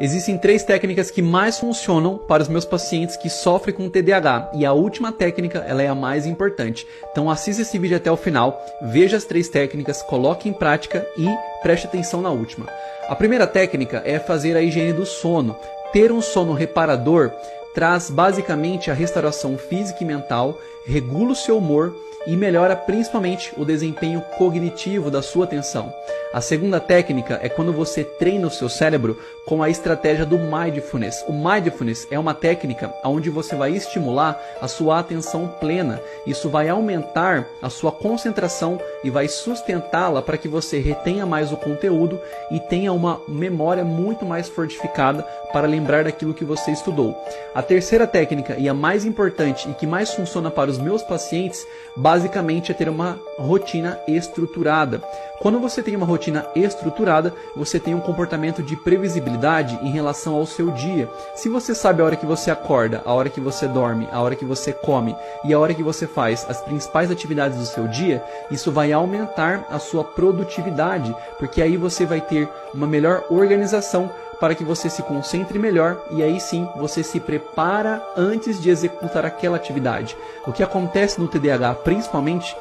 Existem 3 técnicas que mais funcionam para os meus pacientes que sofrem com TDAH e a última técnica ela é a mais importante. Então assista esse vídeo até o final, veja as 3 técnicas, coloque em prática e preste atenção na última. A primeira técnica é fazer a higiene do sono. Ter um sono reparador traz basicamente a restauração física e mental, regula o seu humor e melhora principalmente o desempenho cognitivo da sua atenção. A segunda técnica é quando você treina o seu cérebro com a estratégia do Mindfulness. O Mindfulness é uma técnica onde você vai estimular a sua atenção plena. Isso vai aumentar a sua concentração e vai sustentá-la para que você retenha mais o conteúdo e tenha uma memória muito mais fortificada para lembrar daquilo que você estudou. A terceira técnica e a mais importante e que mais funciona para os meus pacientes, basicamente é ter uma rotina estruturada. Quando você tem uma rotina estruturada, você tem um comportamento de previsibilidade em relação ao seu dia. Se você sabe a hora que você acorda, a hora que você dorme, a hora que você come e a hora que você faz as principais atividades do seu dia, isso vai aumentar a sua produtividade, porque aí você vai ter uma melhor organização para que você se concentre melhor e aí sim você se prepara antes de executar aquela atividade. O que acontece no TDAH principalmente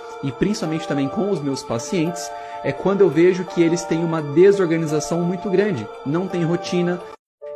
também com os meus pacientes é quando eu vejo que eles têm uma desorganização muito grande, não tem rotina.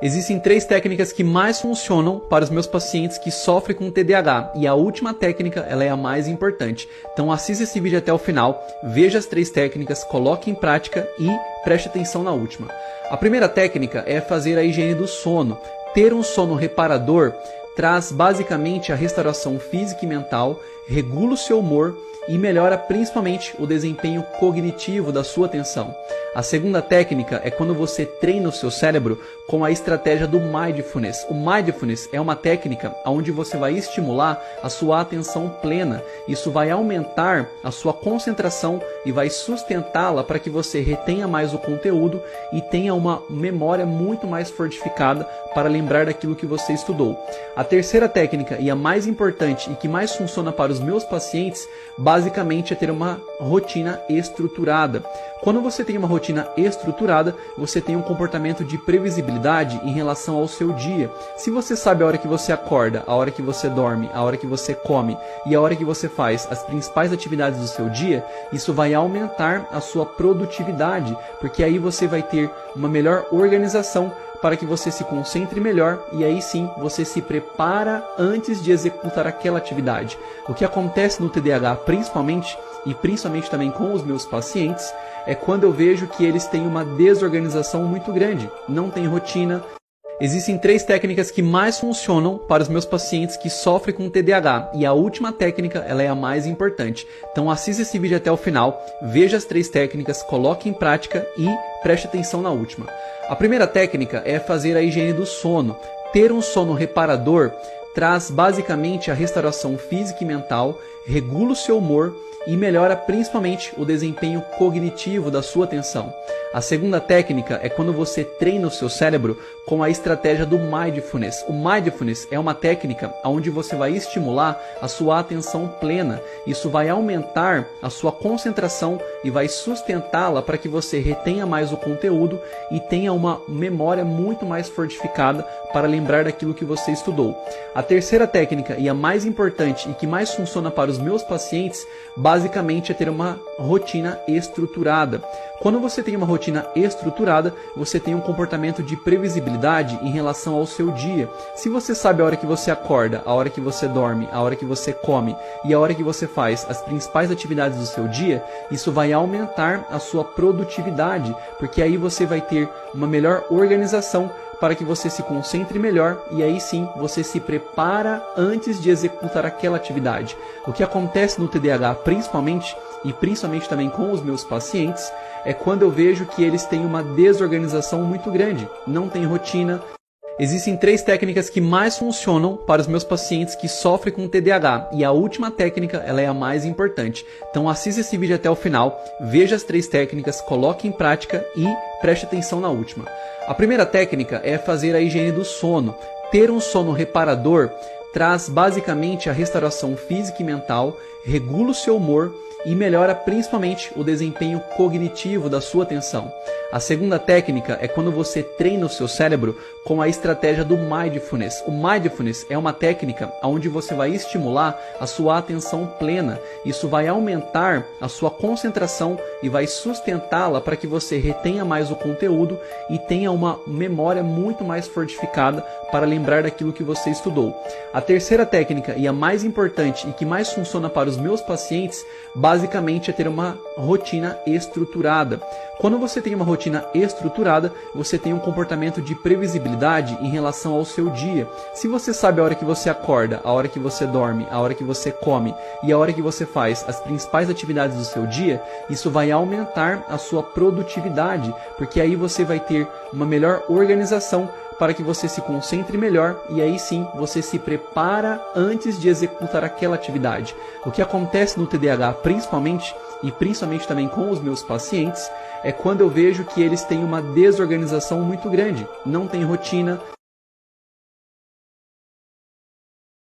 Existem 3 técnicas que mais funcionam para os meus pacientes que sofrem com TDAH e a última técnica ela é a mais importante. Então assista esse vídeo até o final, veja as 3 técnicas, coloque em prática e preste atenção na última. A primeira técnica é fazer a higiene do sono. Ter um sono reparador traz basicamente a restauração física e mental, regula o seu humor e melhora principalmente o desempenho cognitivo da sua atenção. A segunda técnica é quando você treina o seu cérebro com a estratégia do Mindfulness. O Mindfulness é uma técnica onde você vai estimular a sua atenção plena. Isso vai aumentar a sua concentração e vai sustentá-la para que você retenha mais o conteúdo e tenha uma memória muito mais fortificada para lembrar daquilo que você estudou. A terceira técnica e a mais importante e que mais funciona para os meus pacientes, basicamente é ter uma rotina estruturada. Quando você tem uma rotina estruturada, você tem um comportamento de previsibilidade em relação ao seu dia. Se você sabe a hora que você acorda, a hora que você dorme, a hora que você come e a hora que você faz as principais atividades do seu dia, isso vai aumentar a sua produtividade, porque aí você vai ter uma melhor organização para que você se concentre melhor e aí sim você se prepara antes de executar aquela atividade. O que acontece no TDAH principalmente também com os meus pacientes é quando eu vejo que eles têm uma desorganização muito grande, não tem rotina. Existem 3 técnicas que mais funcionam para os meus pacientes que sofrem com TDAH e a última técnica ela é a mais importante. Então assista esse vídeo até o final, veja as 3 técnicas, coloque em prática e preste atenção na última. A primeira técnica é fazer a higiene do sono. Ter um sono reparador traz basicamente a restauração física e mental, regula o seu humor e melhora principalmente o desempenho cognitivo da sua atenção. A segunda técnica é quando você treina o seu cérebro com a estratégia do Mindfulness. O Mindfulness é uma técnica onde você vai estimular a sua atenção plena. Isso vai aumentar a sua concentração e vai sustentá-la para que você retenha mais o conteúdo e tenha uma memória muito mais fortificada para lembrar daquilo que você estudou. A terceira técnica e a mais importante e que mais funciona para os meus pacientes, basicamente é ter uma rotina estruturada. Quando você tem uma rotina estruturada, você tem um comportamento de previsibilidade em relação ao seu dia. Se você sabe a hora que você acorda, a hora que você dorme, a hora que você come e a hora que você faz as principais atividades do seu dia, isso vai aumentar a sua produtividade, porque aí você vai ter uma melhor organização para que você se concentre melhor e aí sim você se prepara antes de executar aquela atividade. O que acontece no TDAH principalmente também com os meus pacientes é quando eu vejo que eles têm uma desorganização muito grande, não tem rotina. Existem 3 técnicas que mais funcionam para os meus pacientes que sofrem com TDAH e a última técnica ela é a mais importante. Então assista esse vídeo até o final, veja as 3 técnicas, coloque em prática e preste atenção na última. A primeira técnica é fazer a higiene do sono. Ter um sono reparador traz basicamente a restauração física e mental, regula o seu humor e melhora principalmente o desempenho cognitivo da sua atenção. A segunda técnica é quando você treina o seu cérebro com a estratégia do Mindfulness. O Mindfulness é uma técnica onde você vai estimular a sua atenção plena. Isso vai aumentar a sua concentração e vai sustentá-la para que você retenha mais o conteúdo e tenha uma memória muito mais fortificada para lembrar daquilo que você estudou. A terceira técnica e a mais importante e que mais funciona para os meus pacientes, basicamente é ter uma rotina estruturada. Quando você tem uma rotina estruturada, você tem um comportamento de previsibilidade em relação ao seu dia. Se você sabe a hora que você acorda, a hora que você dorme, a hora que você come e a hora que você faz as principais atividades do seu dia, isso vai aumentar a sua produtividade, porque aí você vai ter uma melhor organização para que você se concentre melhor e aí sim você se prepara antes de executar aquela atividade. O que acontece no TDAH principalmente também com os meus pacientes, é quando eu vejo que eles têm uma desorganização muito grande, não tem rotina,